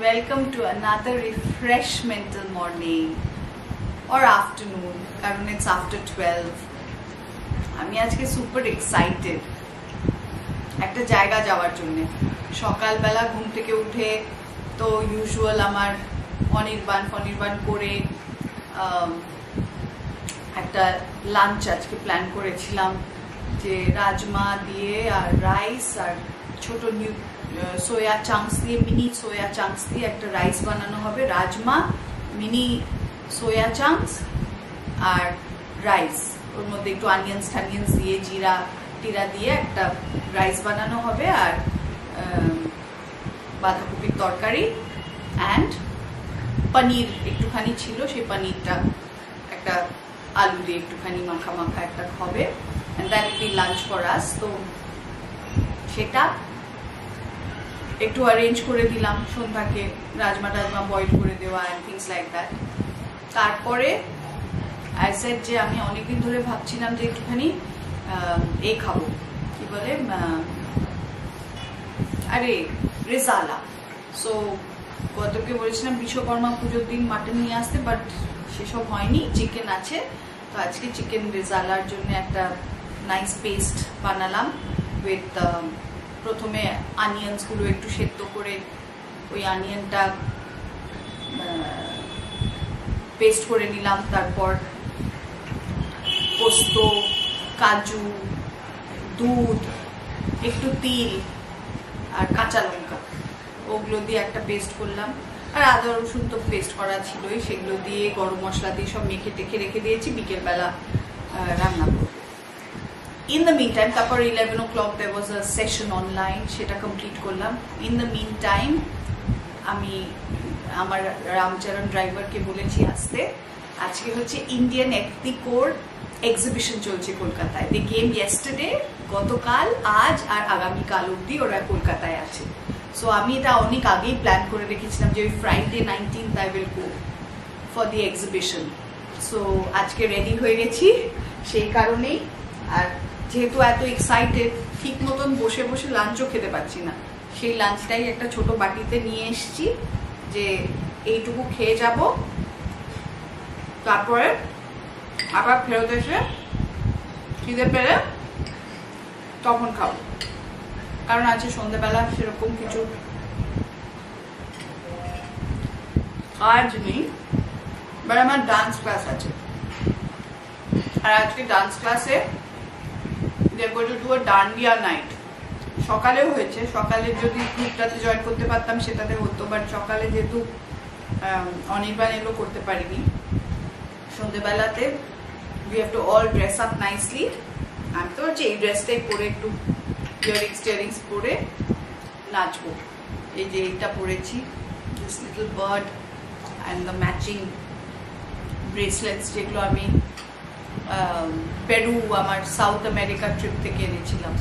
welcome to another refreshmental morning or afternoon কারণ it's after 12 আমি আজকে super excited একটা জায়গা যাওয়ার জন্য সকালবেলা ঘুম থেকে উঠে তো ইউজুয়াল আমার অনির্বাণ করে একটা লাঞ্চ আজকে প্ল্যান করেছিলাম যে রাজমা দিয়ে আর রাইস আর ছোট নিউ সোয়া চাংস দিয়ে মিনি সোয়া চাংস দিয়ে একটা রাইস বানানো হবে রাজমা মিনি সোয়া চাংস আর রাইস ওর মধ্যে একটু অনিয়ন্স দিয়ে জিরা টিরা দিয়ে একটা রাইস বানানো হবে আর বাঁধাকপির তরকারি অ্যান্ড পনির একটুখানি ছিল সেই পনিরটা একটা আলু দিয়ে একটুখানি মাখা একটা হবে and that will be lunch for us তো সেটা একটু অ্যারেঞ্জ করে দিলাম সন্ধ্যাকে রাজমা বয়েল করে দেওয়া and things like that তারপরে I said যে আমি অনেকদিন ধরে ভাবছিলাম যে একটুখানি এই খাবো কি বলে আরে রেজালা সো গতকে বলেছিলাম বিশ্বকর্মা পুজোর দিন মাটন নিয়ে আসতে বাট সেসব হয়নি চিকেন আছে তো আজকে চিকেন রেজালার জন্য একটা নাইস পেস্ট বানালাম উইথ প্রথমে অনিয়ন্স গুলো একটু সেদ্ধ করে ওই অনিয়নটা পেস্ট করে নিলাম তারপর পোস্ত কাজু দুধ একটু তিল আর কাঁচা লঙ্কা ওগুলো দিয়ে একটা পেস্ট করলাম আর আদা রসুন তো পেস্ট করা ছিলই সেগুলো দিয়ে গরম মশলা দিয়ে সব মেখে টেখে রেখে দিয়েছি বিকেলবেলা রান্না করব ইন দ্য মিন টাইম তারপর 11 o'clock there was a session online সেটা কমপ্লিট করলাম ইন দ্য মিন টাইম আমি আমার রামচরণ ড্রাইভারকে বলেছি আসতে আজকে হচ্ছে ইন্ডিয়ান এথনিক কোড এক্সিবিশন চলছে কলকাতায় দে কেম ইয়েস্টারডে গতকাল আজ আর আগামীকাল অবধি ওরা কলকাতায় আছে সো আমি এটা অনেক আগেই প্ল্যান করে রেখেছিলাম যে ওই Friday 19th I will go for the exhibition so আজকে রেডি হয়ে গেছি সেই কারণেই আর যেহেতু এত এক্সাইটেড ঠিক মতন বসে বসে লাঞ্চও খেতে পাচ্ছি না সেই লাঞ্চটাই একটা ছোট বাটিতে নিয়ে এসেছি যে এইটুকু খেয়ে যাব তারপরে আবার ফেরত এসে খিদে পেলে তখন খাবো কারণ আছে সন্ধ্যাবেলা সেরকম কিছু কাজ নেই বাট আমার ডান্স ক্লাস আছে আর আজকে ডান্স ক্লাসে ডান্ডিয়া নাইট সকালেও হয়েছে সকালে যদি গ্রুপটাতে জয়েন করতে পারতাম সেটাতে হতো বাট সকালে যেহেতু অনির্বাণ এগুলো করতে পারিনি সন্ধ্যেবেলাতে we have to all dress up nicely আমি তো হচ্ছে এই ড্রেসটাই পরে একটু ইয়ারিংস পরে নাচবো এই যে এইটা পরেছি this little bird and the matching bracelets যেগুলো আমি পেরু আমার সাউথ আমেরিকা ট্রিপ থেকে এনেছিলাম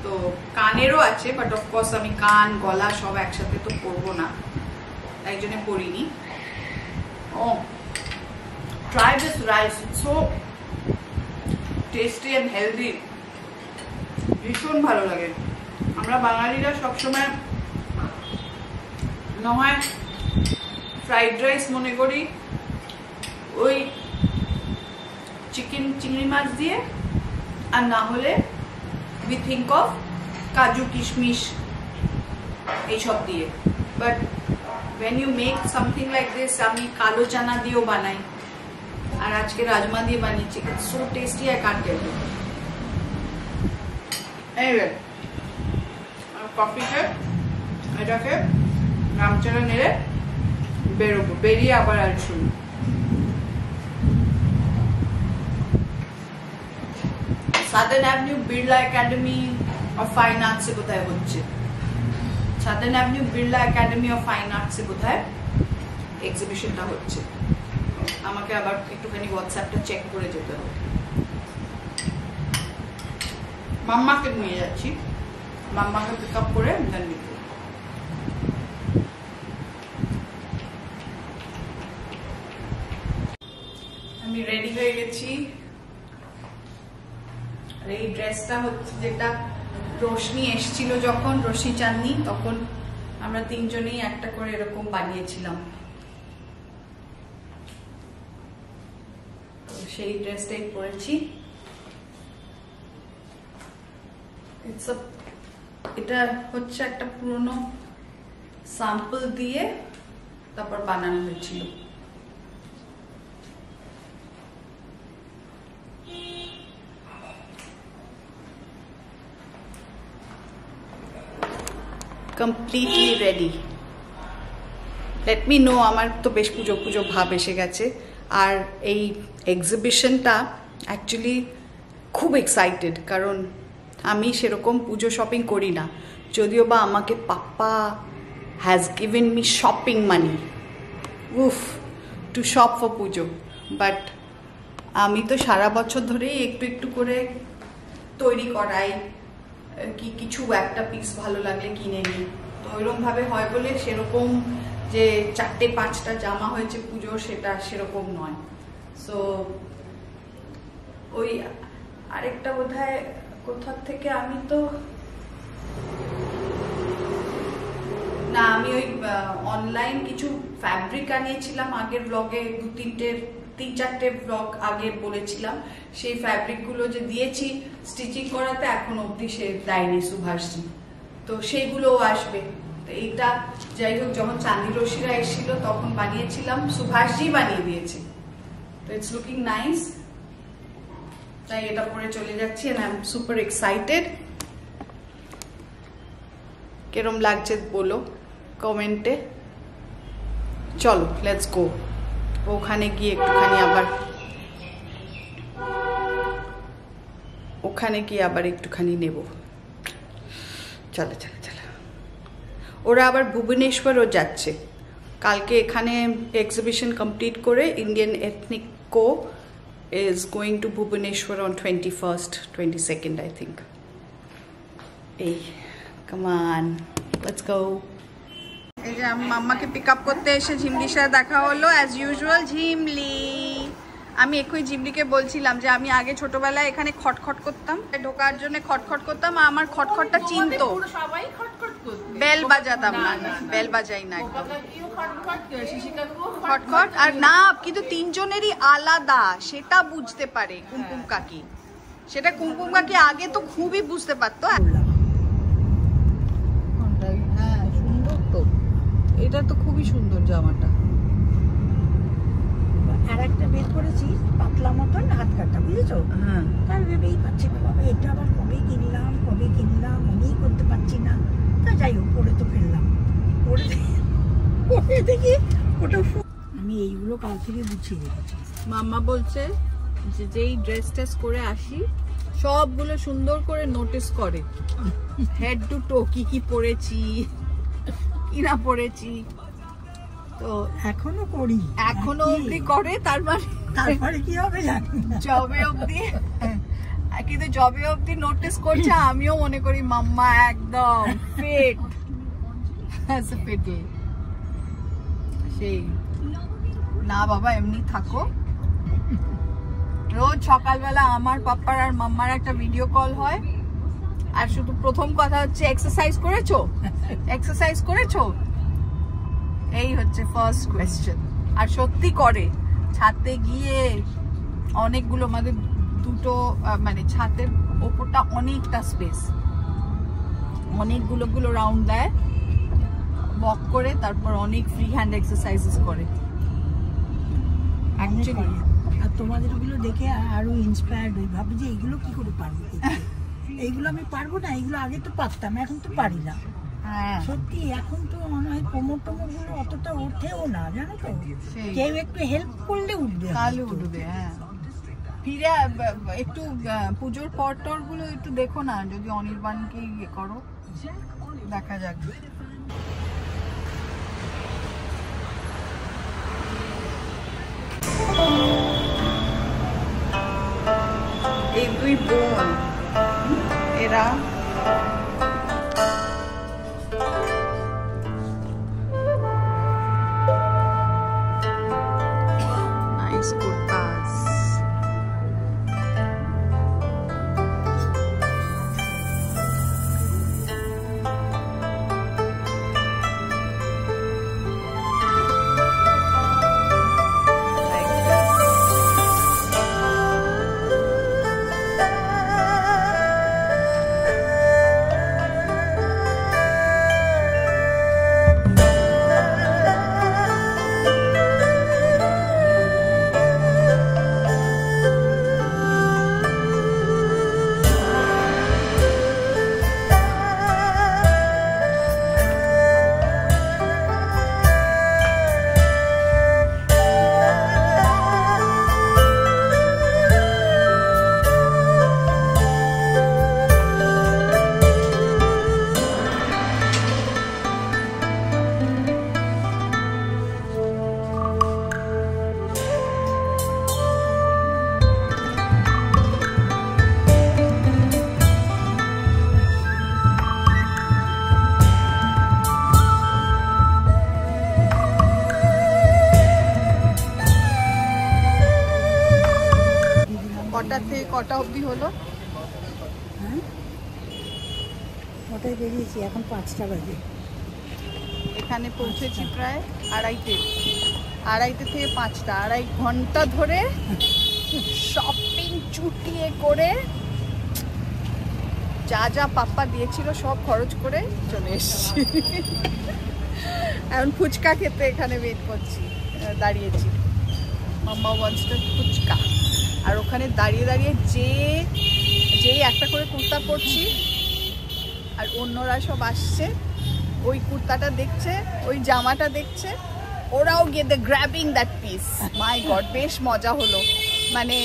তো কানেরও আছে বাট অফকোর্স আমি কান গলা সব একসাথে তো পরবো না তাই জন্য পরিনি ও try this rice it's so tasty and healthy ভীষণ ভালো লাগে আমরা বাঙালিরা সবসময় নয় ফ্রাইড রাইস মনে করি ওই চিকেন চিংড়ি মাছ দিয়ে আর না হলে we think of কাজু কিশমিশ এইসব দিয়ে but when you make something like this আমি কালো চানা দিয়েও বানাই আর আজকে রাজমা দিয়ে বানিয়েছি it's so tasty I can't tell you anyway coffee খেয়ে এটাকে রামচরণ এলে বেরোবো বেরিয়ে আবার আর শুনি Southern Avenue Birla Academy of Fine Arts এ কোথায় হচ্ছে Southern Avenue Birla Academy of Fine Arts এ কোথায় এক্সিবিশনটা হচ্ছে আমাকে আবার একটুখানি হোয়াটসঅ্যাপটা চেক করে যেতে হবে মাম্মাকে নিয়ে যাচ্ছি মাম্মাকে পিক আপ করে দেন নিব আমি রেডি হয়ে গেছি আর এই ড্রেসটা হচ্ছে যেটা রোশনি এসেছিল যখন রোশনি চাঁদনি তখন আমরা তিনজনেই একটা করে এরকম বানিয়েছিলাম। সেই ড্রেসটাই পরেছি। এটা হচ্ছে একটা পুরনো স্যাম্পল দিয়ে তারপর বানানো হয়েছিল। Completely ready. Let me no. আমার তো বেশ পুজো পুজো ভাব এসে গেছে। আর এই এক্সিবিশনটা অ্যাকচুয়ালি খুব এক্সাইটেড, কারণ আমি সেরকম পুজো শপিং করি না, যদিও বা আমাকে papa has given me shopping money to shop for Puja. But আমি তো সারা বছর ধরেই একটু একটু করে তৈরি করাই, কি কিছু একটা পিস ভালো লাগলে কিনে নিই। তো ওইরকমভাবে হয় বলে সেরকম যে 4-5টা জামা হয়েছে পুজো, সেটা সেরকম নয়। সো ওই আরেকটা বোধহয় কোথা থেকে আমি ওই অনলাইন কিছু ফ্যাব্রিক আনিয়েছিলাম আগের ব্লগে, 3-4টে ব্লগ আগে বলেছিলাম। সেই ফ্যাব্রিকগুলো যে দিয়েছি স্টিচিং করাতে, এখনো অবধি সে দেয়নি সুভাষজি, তো সেইগুলোও আসবে। তো এইটা যাই হোক, যখন চাঁদি রশিরা এসেছিল তখন বানিয়েছিলাম, সুভাষজি বানিয়ে দিয়েছে। তো ইটস লুকিং নাইস, তাই এটা পরে চলে যাচ্ছি। And I am super excited. কেরম লাগছে বলো কমেন্টে। চলো লেটস গো। ওখানে গিয়ে একটুখানি নেব। চলো চলো চলো। ওরা আবার ভুবনেশ্বরও যাচ্ছে কালকে। এখানে এক্সিবিশন কমপ্লিট করে Indian ethnic co is going to Bhubaneswar on 21st, 22nd, I think. Hey, come on, let's go. এই যে আমি মাম্মাকে পিক আপ করতে এসে ঝিমলির সাথে দেখা হলো অ্যাজ ইউজুয়াল। ঝিমলি, আমি একই ঝিমলিকে বলছিলাম যে আমি আগে ছোটবেলায় এখানে খটখট করতাম, ঢোকার জন্য খটখট করতাম, আমার খটখটটা চিনতো, বেল বাজাতাম না, বেল বাজাই না একদম খটখট। আর না, কিন্তু তিনজনেরই আলাদা, সেটা বুঝতে পারে কুমকুম কাকি। সেটা কুমকুম কাকি আগে তো খুবই বুঝতে পারতো। হ্যাঁ সুন্দর তো, এটা তো খুবই সুন্দর জামাটা। আর একটা বের করেছি পাতলা মতন হাত কাটা, বুঝেছো? হ্যাঁ, তার ভেবেই পাচ্ছি না বাবা, এটা আবার কবে কিনলাম মনেই করতে পারছি না। তা যাই হোক, পরে তো ফেললাম। পরে দেখি ওটা আমি এইগুলো কাল থেকে গুছিয়ে রেখেছি। মাম্মা বলছে যে যেই ড্রেস টেস করে আসি সবগুলো সুন্দর করে নোটিস করে, হেড টু টো কি কি পরেছি কি না পরেছি। তো এখনো করি, এখনো অবধি করে। তারপরে কি হবে জানি না, জবে অবধি। কিন্তু জবে অবধি নোটিস করছে, আমিও মনে করি মাম্মা একদম ফিট অ্যাজ এ ফিটল। সেই না বাবা, এমনি থাকো। রোজ সকালবেলা আমার পাপ্পার আর মাম্মার একটা ভিডিও কল হয়, আর শুধু প্রথম কথা হচ্ছে এক্সারসাইজ করেছো, এই হচ্ছে ফার্স্ট কোয়েশ্চেন। আর সত্যি করে, ছাদে গিয়ে অনেকগুলো, আমাদের দুটো মানে ছাদের ওপরটা অনেকটা স্পেস, অনেকগুলো রাউন্ড দেয়, ওয়াক করে, তারপর অনেক ফ্রি হ্যান্ড এক্সারসাইজেস করে। আর তোমাদের ওগুলো দেখে আরো ইন্সপায়ার্ড হই, ভাবি যে এইগুলো কি করে পারবো। এইগুলো আমি পারবো না, এইগুলো আগে তো পারতাম, এখন তো পারি না। সত্যি এখন তো মনে হয় কোমর গুলো অতটা ওঠেও না, জানো তো। কেউ একটু হেল্প করলে উঠবে। হ্যাঁ, ফিরে একটু পুজোর পর গুলো একটু দেখো না, যদি অনির্বাণকে ইয়ে করো, দেখা যাক। এই দুই বোন, এরা নাইস কুর্তাস। কটা অবধি হলো? হ্যাঁ, ওটাই বেরিয়েছি, এখন 5টা বাজে। এখানে পৌঁছেছি প্রায় 2:30 থেকে 5টা, 2.5 ঘন্টা ধরে শপিং চুটিয়ে করে যা যা পাপ্পা দিয়েছিল সব খরচ করে চলে এসেছি। এখন ফুচকা খেতে এখানে ওয়েট করছি, দাঁড়িয়েছি। মাম্মা ওয়ান্টস টু ফুচকা। আর ওখানে দাঁড়িয়ে দাঁড়িয়ে যেই একটা করে কুর্তা পরছি আর অন্যরা সব আসছে, ওই কুর্তাটা দেখছে, ওই জামাটা দেখছে, ওরাও গিয়ে the grabbing that piece. My god, বেশ মজা হলো। মানে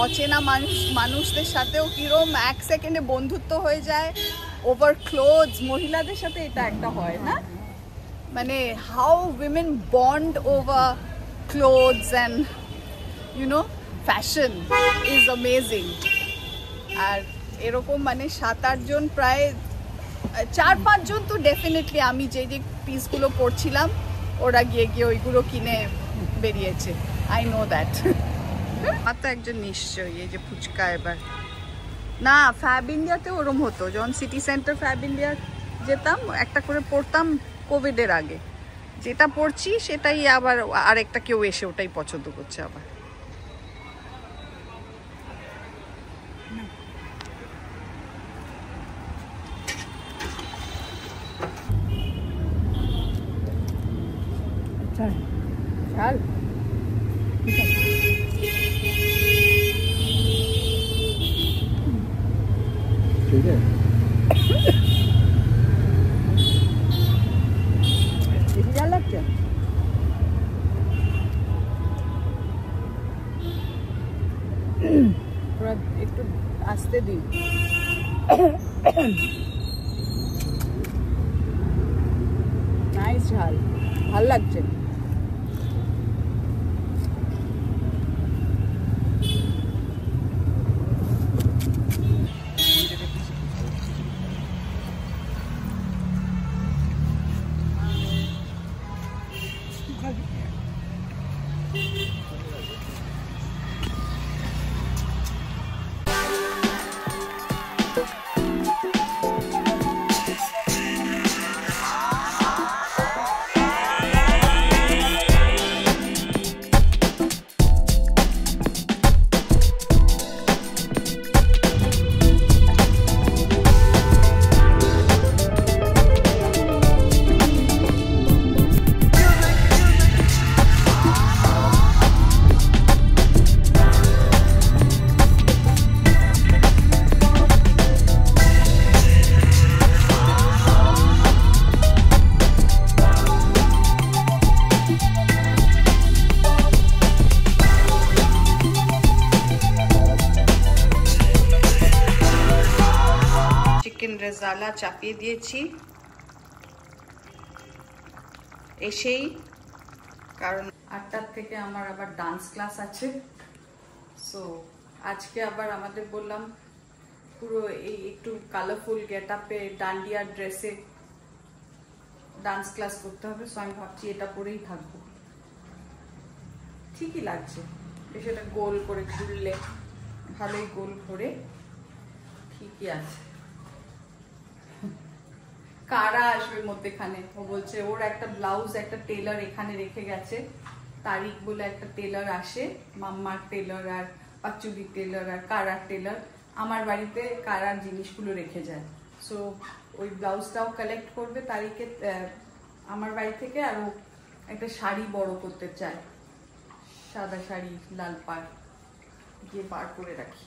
অচেনা মানুষদের সাথেও কিরম 1 সেকেন্ডে বন্ধুত্ব হয়ে যায় ওভার ক্লোথস। মহিলাদের সাথে এটা একটা হয় না, মানে how women bond over clothes and you know fashion is amazing. আর এরকম মানে 7-8 জন, প্রায় 4-5 জন তো ডেফিনেটলি আমি যে পিসগুলো পরছিলাম ওরা গিয়ে ওইগুলো কিনে বেরিয়েছে। I know that. আর তো একজন নিশ্চয়ই এই যে ফুচকা। এবার না, ফ্যাব ইন্ডিয়াতে ওরম হতো, যখন সিটি সেন্টার ফ্যাব ইন্ডিয়া যেতাম একটা করে পড়তাম কোভিডের আগে। যেটা পড়ছি সেটাই আবার আরেকটা কেউ এসে ওটাই পছন্দ করছে আবার। ঝাল ठीक है। বেশি ঝাল লাগছে? ওরা একটু আস্তে দিন। নাইস ঝাল, ভাল লাগছে। রেজালা চাপিয়ে দিয়েছি এসেই, কারণ 8টার থেকে আমার আবার ডান্স ক্লাস আছে। সো আজকে আবার আমাদের বললাম পুরো এই একটু কালারফুল গেট আপে ডান্ডিয়া ড্রেসে ডান্স ক্লাস করতে হবে। সো আমি ভাবছি এটা পরেই থাকবো, ঠিকই লাগছে বেশ। এটা গোল করে ঘুরলে ভালোই গোল ঘুরে, ঠিকই আছে। কারা আসবে মধ্যেখানে, ও বলছে ওর একটা ব্লাউজ একটা টেলার এখানে রেখে গেছে, তারিক বলে একটা টেলার আসে, মাম্মার টেলার আর পাচুরি টেলার আর কারার টেলার আমার বাড়িতে কারার জিনিসগুলো রেখে যায়। সো ওই ব্লাউজটাও কালেক্ট করবে তারিকে আমার বাড়ি থেকে। আর ও একটা শাড়ি বড় করতে চায়, সাদা শাড়ি লাল পাড় গিয়ে বার করে রাখি।